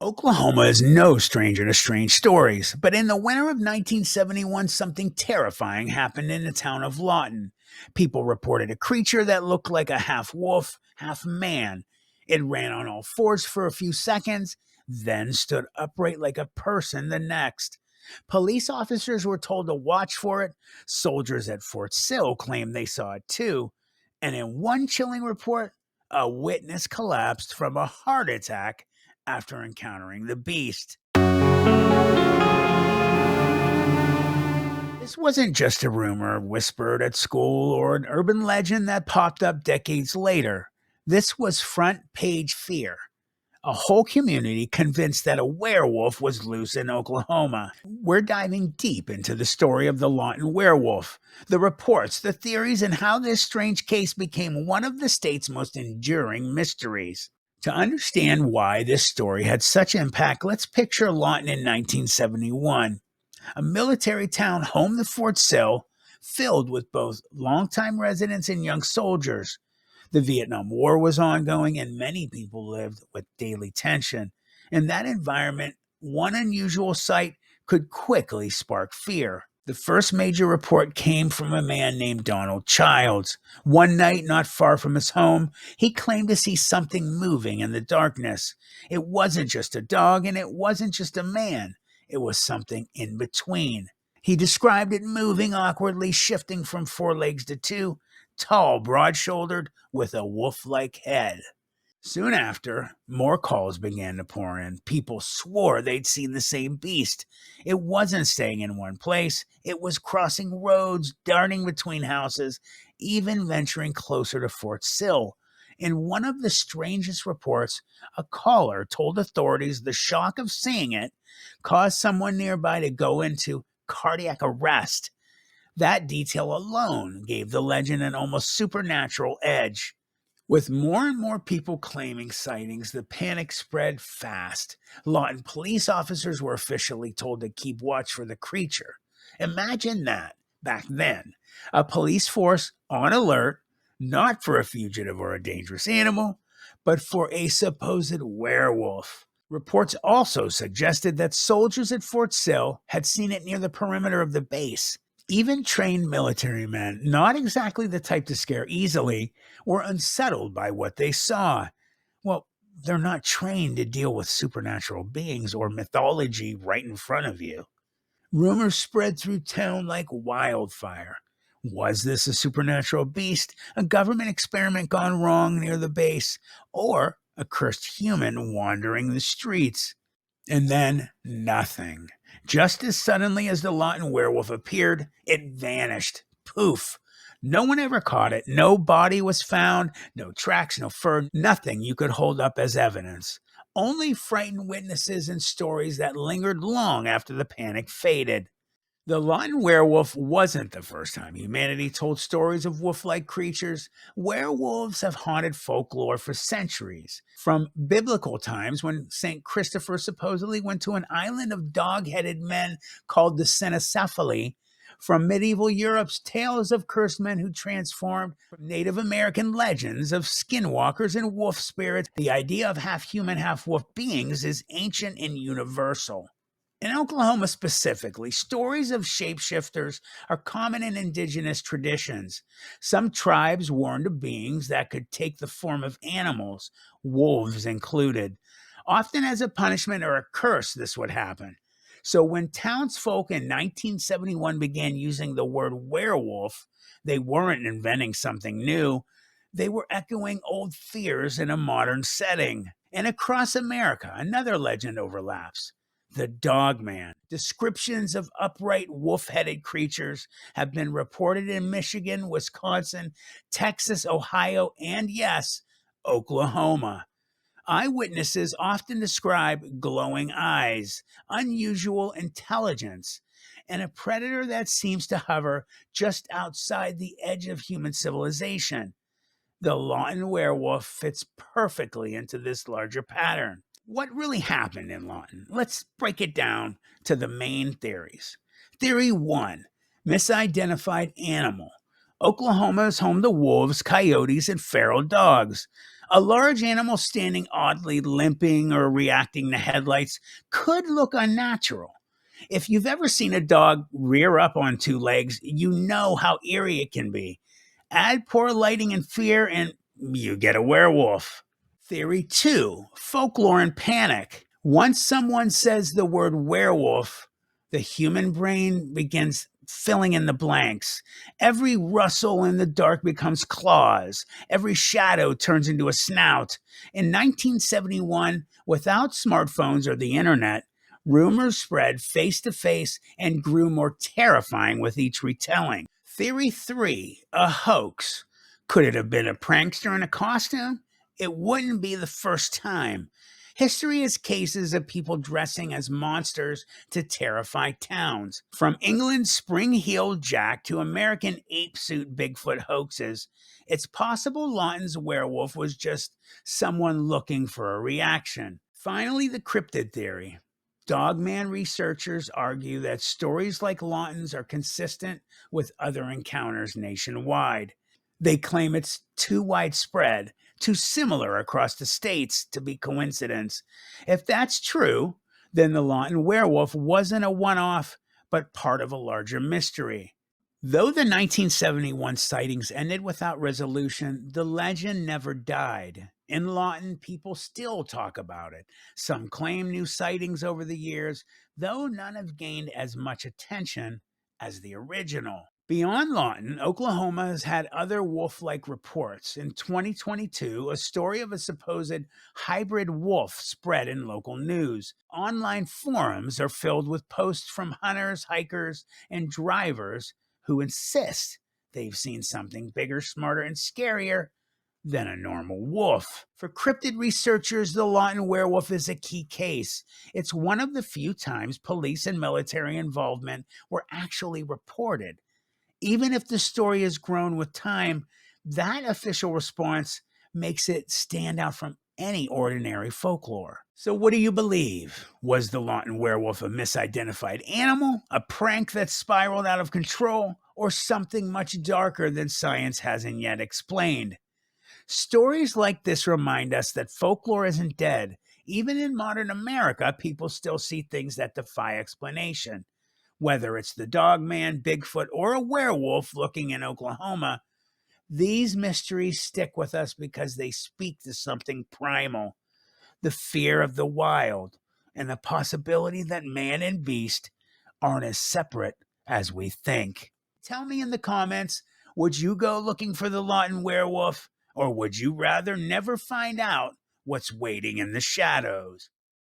Oklahoma is no stranger to strange stories, but in the winter of 1971, something terrifying happened in the town of Lawton. People reported a creature that looked like a half wolf, half man. It ran on all fours for a few seconds, then stood upright like a person the next. Police officers were told to watch for it. Soldiers at Fort Sill claimed they saw it too. And in one chilling report, a witness collapsed from a heart attack after encountering the beast. This wasn't just a rumor whispered at school or an urban legend that popped up decades later. This was front page fear. A whole community convinced that a werewolf was loose in Oklahoma. We're diving deep into the story of the Lawton Werewolf, the reports, the theories, and how this strange case became one of the state's most enduring mysteries. To understand why this story had such impact, let's picture Lawton in 1971, a military town home to Fort Sill, filled with both longtime residents and young soldiers. The Vietnam War was ongoing, and many people lived with daily tension. In that environment, one unusual sight could quickly spark fear. The first major report came from a man named Donald Childs. One night, not far from his home, he claimed to see something moving in the darkness. It wasn't just a dog, and it wasn't just a man. It was something in between. He described it moving awkwardly, shifting from four legs to two, tall, broad-shouldered, with a wolf-like head. Soon after, more calls began to pour in. People swore they'd seen the same beast. It wasn't staying in one place. It was crossing roads, darting between houses, even venturing closer to Fort Sill. In one of the strangest reports, a caller told authorities the shock of seeing it caused someone nearby to go into cardiac arrest. That detail alone gave the legend an almost supernatural edge. With more and more people claiming sightings, the panic spread fast. Lawton police officers were officially told to keep watch for the creature. Imagine that, back then. A police force on alert, not for a fugitive or a dangerous animal, but for a supposed werewolf. Reports also suggested that soldiers at Fort Sill had seen it near the perimeter of the base. Even trained military men, not exactly the type to scare easily, were unsettled by what they saw. Well, they're not trained to deal with supernatural beings or mythology right in front of you. Rumors spread through town like wildfire. Was this a supernatural beast, a government experiment gone wrong near the base, or a cursed human wandering the streets? And then nothing. Just as suddenly as the Lawton werewolf appeared, it vanished. Poof. No one ever caught it. No body was found, no tracks, no fur, nothing you could hold up as evidence. Only frightened witnesses and stories that lingered long after the panic faded. The Lawton werewolf wasn't the first time humanity told stories of wolf-like creatures. Werewolves have haunted folklore for centuries. From biblical times, when St. Christopher supposedly went to an island of dog-headed men called the Cynocephali, from medieval Europe's tales of cursed men who transformed, from Native American legends of skinwalkers and wolf spirits, the idea of half-human, half-wolf beings is ancient and universal. In Oklahoma specifically, stories of shapeshifters are common in indigenous traditions. Some tribes warned of beings that could take the form of animals, wolves included. Often as a punishment or a curse, this would happen. So when townsfolk in 1971 began using the word werewolf, they weren't inventing something new. They were echoing old fears in a modern setting. And across America, another legend overlaps. The dogman. Descriptions of upright wolf-headed creatures have been reported in Michigan, Wisconsin, Texas, Ohio, and yes, Oklahoma. Eyewitnesses often describe glowing eyes, unusual intelligence, and a predator that seems to hover just outside the edge of human civilization. The Lawton werewolf fits perfectly into this larger pattern. What really happened in Lawton? Let's break it down to the main theories. Theory 1, misidentified animal. Oklahoma is home to wolves, coyotes, and feral dogs. A large animal standing oddly, limping, or reacting to headlights could look unnatural. If you've ever seen a dog rear up on two legs, you know how eerie it can be. Add poor lighting and fear, and you get a werewolf. Theory 2, folklore and panic. Once someone says the word werewolf, the human brain begins filling in the blanks. Every rustle in the dark becomes claws. Every shadow turns into a snout. In 1971, without smartphones or the internet, rumors spread face to face and grew more terrifying with each retelling. Theory 3, a hoax. Could it have been a prankster in a costume? It wouldn't be the first time. History has cases of people dressing as monsters to terrify towns. From England's spring-heeled Jack to American ape-suit Bigfoot hoaxes, it's possible Lawton's werewolf was just someone looking for a reaction. Finally, the cryptid theory. Dogman researchers argue that stories like Lawton's are consistent with other encounters nationwide. They claim it's too widespread, too similar across the states to be coincidence. If that's true, then the Lawton werewolf wasn't a one off, but part of a larger mystery. Though the 1971 sightings ended without resolution, the legend never died. In Lawton, people still talk about it. Some claim new sightings over the years, though none have gained as much attention as the original. Beyond Lawton, Oklahoma has had other wolf like reports. In 2022, a story of a supposed hybrid wolf spread in local news. Online forums are filled with posts from hunters, hikers, and drivers who insist they've seen something bigger, smarter, and scarier than a normal wolf. For cryptid researchers, the Lawton werewolf is a key case. It's one of the few times police and military involvement were actually reported. Even if the story has grown with time, that official response makes it stand out from any ordinary folklore. So, what do you believe? Was the Lawton werewolf a misidentified animal, a prank that spiraled out of control, or something much darker than science hasn't yet explained? Stories like this remind us that folklore isn't dead. Even in modern America, people still see things that defy explanation. Whether it's the dogman, Bigfoot, or a werewolf looking in Oklahoma, these mysteries stick with us because they speak to something primal, the fear of the wild, and the possibility that man and beast aren't as separate as we think. Tell me in the comments, would you go looking for the Lawton werewolf, or would you rather never find out what's waiting in the shadows?